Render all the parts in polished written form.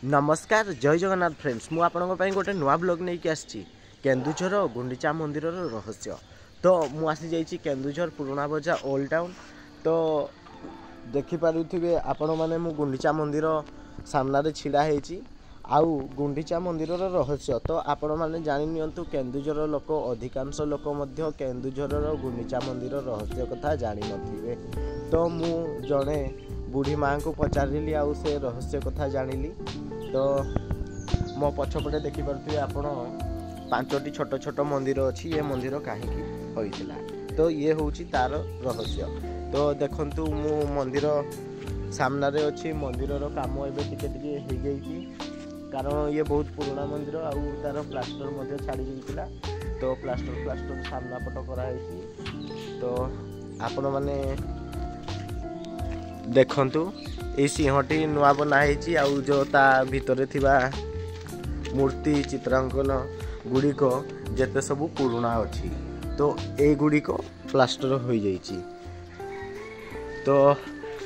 नमस्कार जय जगन्नाथ फ्रेंड्स मु आपण गोटे नुआ ब्लॉग नहीं कि आसी केन्दुझर गुंडीचा मंदिर रहस्य। तो मु आसी जाइए केन्दुझर पुराना बजार ओल्ड टाउन। तो देखिपे आपण मैंने मु गुंडीचा मंदिर सामने छिड़ा होती आउ गुंडीचा मंदिर रहस्य। तो आपण मैंने जानी नियंतु केन्दुझर लोक अधिकांश लोक केन्दुझर गुंडीचा मंदिर रहस्य कथा जानी नथिबे। तो मु जड़े बुढ़ी माँ को पचारि आउ से रहस्य कथा जानिली। तो मो पछपटे देखिपे आपण 5टी छोट छोट मंदिर अच्छी ये मंदिर कहीं होइतिला। तो ये हूँ तार रहस्य। तो देखंतु मु मंदिर सामने अच्छी मंदिर काम एवं टिके हो गई कारण ये बहुत पुराना मंदिर आउ तार प्लास्टर छाड़ी जाइतिला। तो प्लास्टर सामना पट कराई। तो आपण माने देखंतु ये सिंहटी नुआ बनाई आउ जो ता भितर थिबा मूर्ति चित्रांकन गुड़िक जेते सबू पुराना अच्छी। तो ये गुड़िक प्लास्टर हो जाइए। तो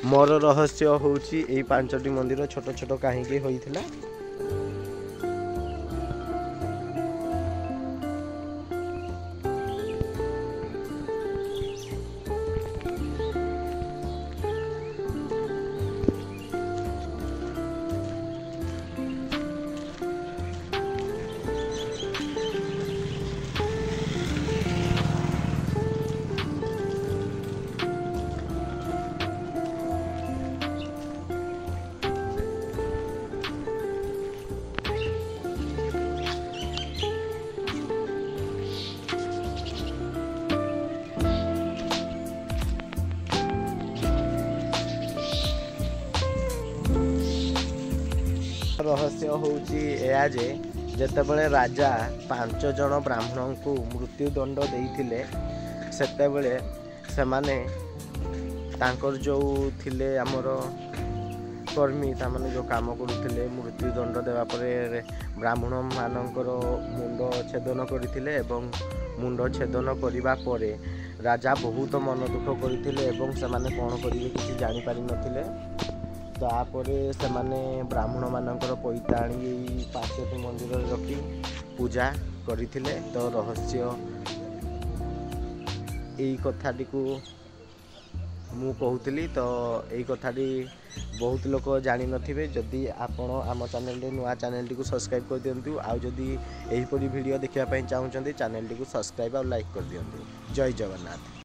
मोर रहस्य होउची ए 5टी मंदिर छोट छोट कहीं होइथिला। रहस्य होउची एया जे जेतेबेले राजा 5 जन ब्राह्मण को मृत्युदंड देइथिले सेतेबेले सेमाने तांकर जो थिले हमर कर्मी तामाने जो काम करुथिले मृत्युदंड देवा परे ब्राह्मण मानकर मुंड छेदन करथिले एवं मुंड छेदन करिबा परे राजा बहुत मन दुख करथिले एवं सेमाने कोन करिवे किछि जानि पारि नथिले। तापरे से माने ब्राह्मण मानकर पैता आनी 5टी मंदिर रखी पूजा करथिले। तो रहस्य यही कथाटी को मु कहूली। तो यही कथाटी बहुत लोग जानी नथिबे। जदि आपण आम चैनल नुआ चैनल को सब्सक्राइब कर दियंतु आउ जदि एही परी वीडियो देखिया पई चाहउचंती चैनल को सब्सक्राइब और लाइक कर दियंतु। जय जगन्नाथ।